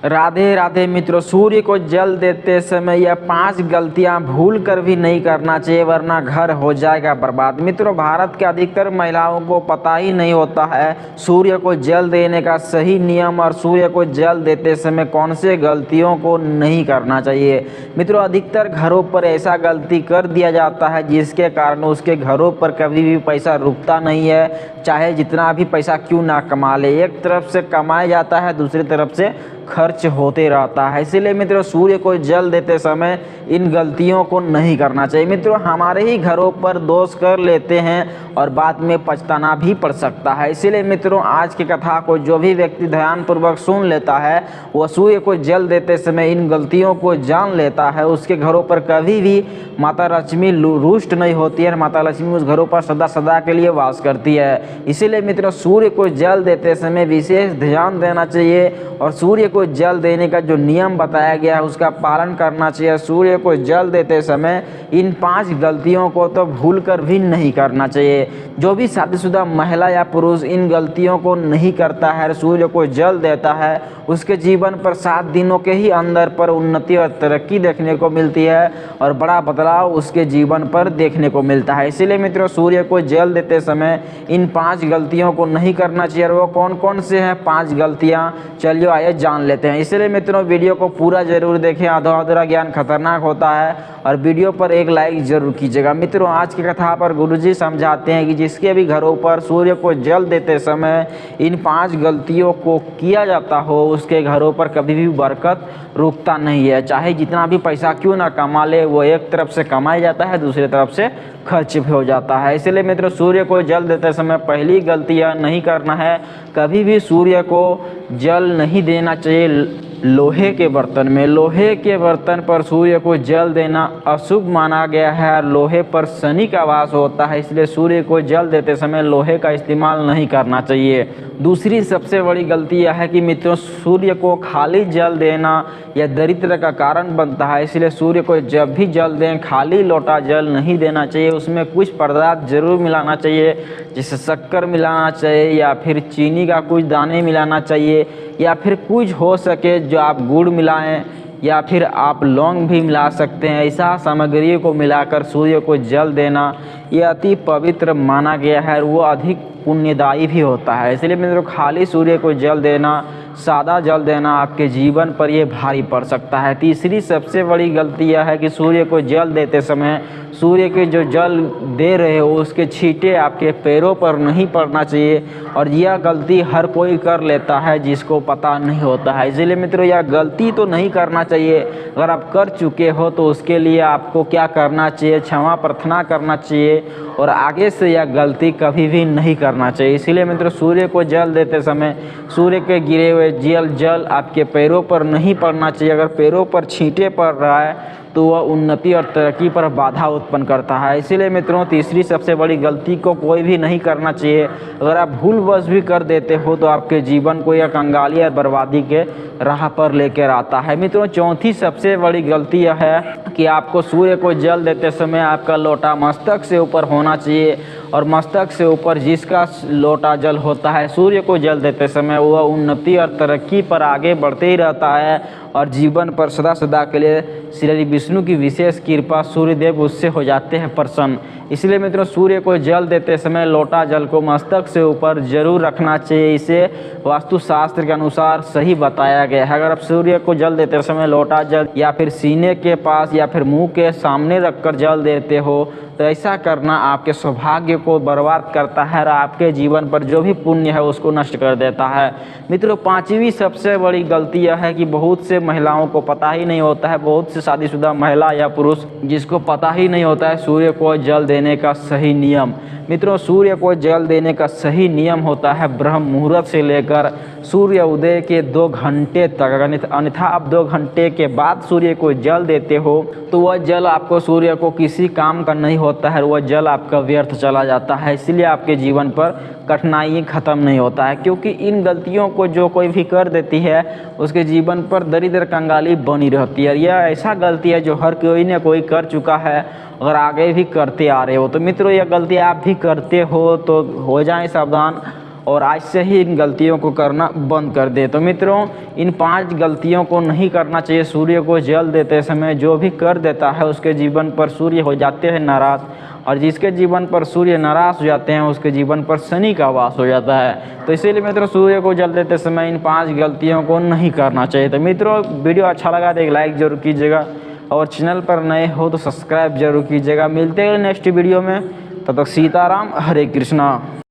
राधे राधे मित्रों, सूर्य को जल देते समय यह 5 गलतियां भूल कर भी नहीं करना चाहिए, वरना घर हो जाएगा बर्बाद। मित्रों, भारत के अधिकतर महिलाओं को पता ही नहीं होता है सूर्य को जल देने का सही नियम और सूर्य को जल देते समय कौन से गलतियों को नहीं करना चाहिए। मित्रों, अधिकतर घरों पर ऐसा गलती कर दिया जाता है जिसके कारण उसके घरों पर कभी भी पैसा रुकता नहीं है, चाहे जितना भी पैसा क्यों ना कमा ले। एक तरफ से कमाया जाता है, दूसरी तरफ से खर्च होते रहता है। इसीलिए मित्रों, सूर्य को जल देते समय इन गलतियों को नहीं करना चाहिए। मित्रों, हमारे ही घरों पर दोष कर लेते हैं और बाद में पछताना भी पड़ सकता है। इसीलिए मित्रों, आज की कथा को जो भी व्यक्ति ध्यानपूर्वक सुन लेता है, वह सूर्य को जल देते समय इन गलतियों को जान लेता है, उसके घरों पर कभी भी माता लक्ष्मी रुष्ट नहीं होती है। माता लक्ष्मी उस घरों पर सदा सदा के लिए वास करती है। इसीलिए मित्रों, सूर्य को जल देते समय विशेष ध्यान देना चाहिए और सूर्य को जल देने का जो नियम बताया गया है उसका पालन करना चाहिए। सूर्य को जल देते समय इन 5 गलतियों को तो भूल कर भी नहीं करना चाहिए। जो भी शादीशुदा महिला या पुरुष इन गलतियों को नहीं करता है, सूर्य को जल देता है, उसके जीवन पर 7 दिनों के ही अंदर पर उन्नति और तरक्की देखने को मिलती है और बड़ा बदलाव उसके जीवन पर देखने को मिलता है। इसीलिए मित्रों, सूर्य को जल देते समय इन 5 गलतियों को नहीं करना चाहिए। और वो कौन कौन से हैं 5 गलतियाँ, चलिए आइए जान लेते हैं। इसलिए मित्रों, वीडियो को पूरा जरूर देखें, आधा अधूरा ज्ञान खतरनाक होता है। और वीडियो पर एक लाइक जरूर कीजिएगा। मित्रों, आज की कथा पर गुरुजी समझाते हैं कि जिसके भी घरों पर सूर्य को जल देते समय इन 5 गलतियों को किया जाता हो, उसके घरों पर कभी भी बरकत रुकता नहीं है। चाहे जितना भी पैसा क्यों ना कमा ले, वो एक तरफ से कमाया जाता है, दूसरी तरफ से खर्च भी हो जाता है। इसलिए मित्रों, सूर्य को जल देते समय पहली गलती यह नहीं करना है, कभी भी सूर्य को जल नहीं देना चाहिए लोहे के बर्तन में। लोहे के बर्तन पर सूर्य को जल देना अशुभ माना गया है। लोहे पर शनि का वास होता है, इसलिए सूर्य को जल देते समय लोहे का इस्तेमाल नहीं करना चाहिए। दूसरी सबसे बड़ी गलती यह है कि मित्रों, सूर्य को खाली जल देना यह दरिद्र का कारण बनता है। इसलिए सूर्य को जब भी जल दें, खाली लोटा जल नहीं देना चाहिए, उसमें कुछ पदार्थ जरूर मिलाना चाहिए, जैसे शक्कर मिलाना चाहिए या फिर चीनी का कुछ दाने मिलाना चाहिए या फिर कुछ हो सके जो आप गुड़ मिलाएं या फिर आप लौंग भी मिला सकते हैं। ऐसा सामग्री को मिलाकर सूर्य को जल देना यह अति पवित्र माना गया है और वो अधिक पुण्यदायी भी होता है। इसलिए मित्रों, खाली सूर्य को जल देना, सादा जल देना आपके जीवन पर ये भारी पड़ सकता है। तीसरी सबसे बड़ी गलती यह है कि सूर्य को जल देते समय सूर्य के जो जल दे रहे हो उसके छींटे आपके पैरों पर नहीं पड़ना चाहिए और यह गलती हर कोई कर लेता है जिसको पता नहीं होता है। इसलिए मित्रों, यह गलती तो नहीं करना चाहिए। अगर आप कर चुके हो तो उसके लिए आपको क्या करना चाहिए, क्षमा प्रार्थना करना चाहिए और आगे से यह गलती कभी भी नहीं करना चाहिए। इसीलिए मित्रों, सूर्य को जल देते समय सूर्य के गिरे हुए जल आपके पैरों पर नहीं पड़ना चाहिए। अगर पैरों पर छींटे पड़ रहा है तो वह उन्नति और तरक्की पर बाधा उत्पन्न करता है। इसीलिए मित्रों, तीसरी सबसे बड़ी गलती को कोई भी नहीं करना चाहिए। अगर आप भूलवश भी कर देते हो तो आपके जीवन को यह कंगाली और बर्बादी के राह पर लेकर आता है। मित्रों, चौथी सबसे बड़ी गलती यह है कि आपको सूर्य को जल देते समय आपका लोटा मस्तक से ऊपर होना चाहिए और मस्तक से ऊपर जिसका लोटा जल होता है सूर्य को जल देते समय, वह उन्नति और तरक्की पर आगे बढ़ते ही रहता है और जीवन पर सदा सदा के लिए श्री विष्णु की विशेष कृपा सूर्यदेव उससे हो जाते हैं प्रसन्न। इसलिए मित्रों, सूर्य को जल देते समय लोटा जल को मस्तक से ऊपर जरूर रखना चाहिए। इसे वास्तुशास्त्र के अनुसार सही बताया गया है। अगर आप सूर्य को जल देते समय लोटा जल या फिर सीने के पास या फिर मुंह के सामने रखकर जल देते हो तो ऐसा करना आपके सौभाग्य को बर्बाद करता है और आपके जीवन पर जो भी पुण्य है उसको नष्ट कर देता है। मित्रों, पांचवी सबसे बड़ी गलती यह है कि बहुत से महिलाओं को पता ही नहीं होता है, बहुत से शादीशुदा महिला या पुरुष जिसको पता ही नहीं होता है सूर्य को जल देने का सही नियम। मित्रों, सूर्य को जल देने का सही नियम होता है ब्रह्म मुहूर्त से लेकर सूर्य उदय के 2 घंटे तक। अन्यथा आप 2 घंटे के बाद सूर्य को जल देते हो तो वह जल आपको सूर्य को किसी काम का नहीं होता है, वह जल आपका व्यर्थ चला जाता है। इसलिए आपके जीवन पर कठिनाई खत्म नहीं होता है, क्योंकि इन गलतियों को जो कोई भी कर देती है उसके जीवन पर दरिद्र कंगाली बनी रहती है। यह ऐसा गलती है जो हर कोई ने कोई कर चुका है, अगर आगे भी करते आ रहे हो तो मित्रों, यह गलती आप भी करते हो तो हो जाएं सावधान और आज से ही इन गलतियों को करना बंद कर दे। तो मित्रों, इन 5 गलतियों को नहीं करना चाहिए। सूर्य को जल देते समय जो भी कर देता है उसके जीवन पर सूर्य हो जाते हैं नाराज़, और जिसके जीवन पर सूर्य नाराज़ हो जाते हैं उसके जीवन पर शनि का वास हो जाता है। तो इसीलिए मित्रों, सूर्य को जल देते समय इन 5 गलतियों को नहीं करना चाहिए। तो मित्रों, वीडियो अच्छा लगा तो एक लाइक जरूर कीजिएगा, और चैनल पर नए हो तो सब्सक्राइब जरूर कीजिएगा। मिलते हैं नेक्स्ट वीडियो में, तब तक सीताराम, हरे कृष्णा।